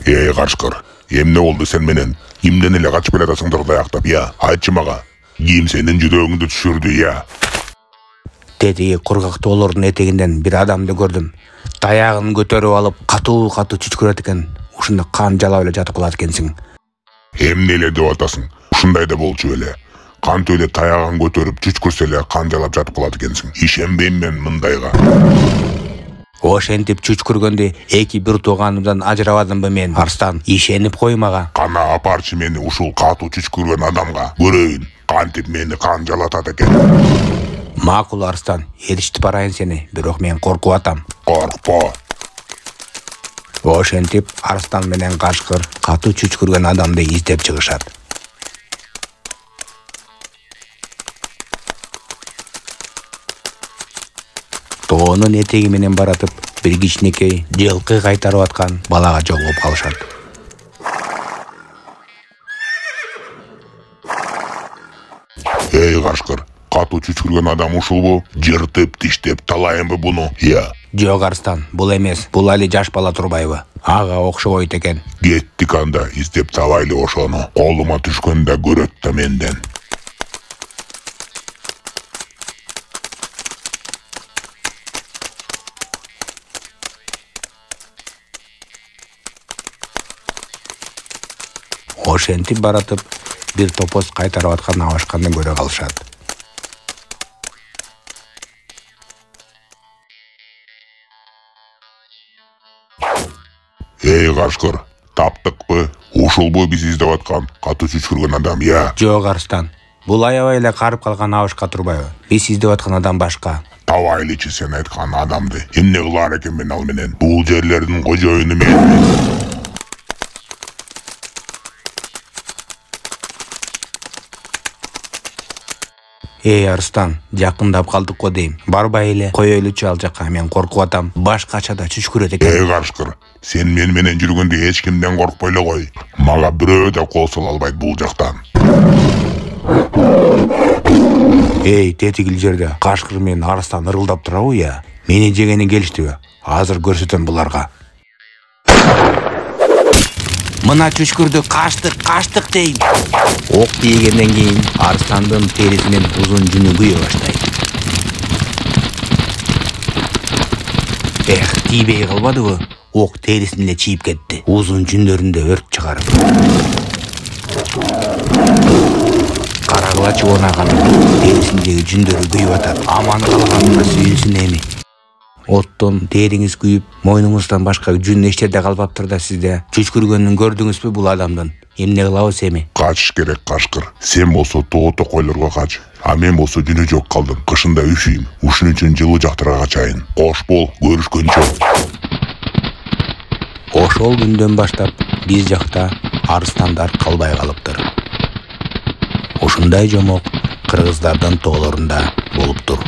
Ey Kaçkır, emne oldu sen menen? Kimden ele kaçıp kelatасыңдар dayактап, ya? Айтчы мага. Ким сенин жүрөгүңдү түшүрдү, ya? Тетиги кургак тоолордун этегинден бир адамды көрдүм. Таягын көтөрүп алып, катуу чүчкүрөт экен. Ушунда кан жалап эле жатып калат экенсиң. Эмне эле деп атасың? Ушундай да болчу эле. Кантип эле таягын көтөрүп чүчкүрсө эле кан жалап жатып калат экенсиң. Ишенбейм мен мындайга. Ошентип чүчкүргөндө эки бир тууганымдан ажырабадымбы мен, Арстан? Ишенип кой мага. Кана апарчы мени ушул катуу чүчкүргөн адамга. Көрөйүн, кантип мени кан жалатат экен. Макул Арстан, эрişтип барайын сени, бирок мен коркуп атам. Коркпо. Ошентип Арстан менен Качкыр катуу чүчкүргөн адамды издеп чыгышат. Тоонун этеги менен баратып, бир кичинекей жылкы кайтарып аткан балага жолугуп калышат. Эй Качкыр, катуу чүчкүргөн адам ушулбу? Жыртып, тиштеп талайынбы буну? Я. Жок Арстан, бул эмес. Бул али жаш бала турбайбы? Ага окшобойт экен. Кеттик анда, издеп табайлы ошону. Колума түшкөндө көрөт да менден. Ошентип баратып, бир топоз кайтарып аткан абашканды көрө калышат. Эй Качкыр, таптыкпы? Ушулбу биз издеп аткан катуу чүчкүргөн адам, я? Жок Арстан, бул аябай эле карып калган абашка турбайбы? Биз издеп аткан адам башка. Табайлычы сен айткан адамды. Эмне кылар экен мен ал менен? Бул жерлердин кожоюну менмин. Эй Арстан, жакындап калдык го дейм. Барбай эле коёйлучу ал жака, мен коркуп атам. Башкача да чүчкүрөт экен. Эй Качкыр, сен мен менен жүргөндө эч кимден коркпой эле кой. Мага бирөө да кол сола албайт бул жактан. Эй, тетигил жерде Качкыр менен Арстан ырылдап турабы, я? Мени жегени келиштиби? Азыр көрсөтөм буларга. Мына чүчкүрдү качтык дейм. Ок тийгенден кийин Арстандын терисинен узун жүнү күйө баштайт. Тийбей калбадыбы? Ок терисин эле чийип кетти. Узун жүндөрүндө өрт чыгарып. Карагыла чуунаган терисиндеги жүндөрү күйүп атат. Аман калганына сүйүнсүн эми. Оттон териңиз күйүп, мойнуңуздан башка жүн эчтерде калбаптыр да сизде. Чүчкүргөнүн көрдүңүзбү бул адамдын? Эмне кылабыз эми? Качыш керек Качкыр. Сен болсо тоо токойлорго кач. А мен болсо жүнү жок калдым. Кышында үшүйм. Ушун үчүн жылуу жактарга качайын. Кош бол, көрүшкөнчө. Ошол күндөн баштап биз жакта арстандар калбай калыптыр. Ушундай жомок кыргыздардын тоолорунда болуптур.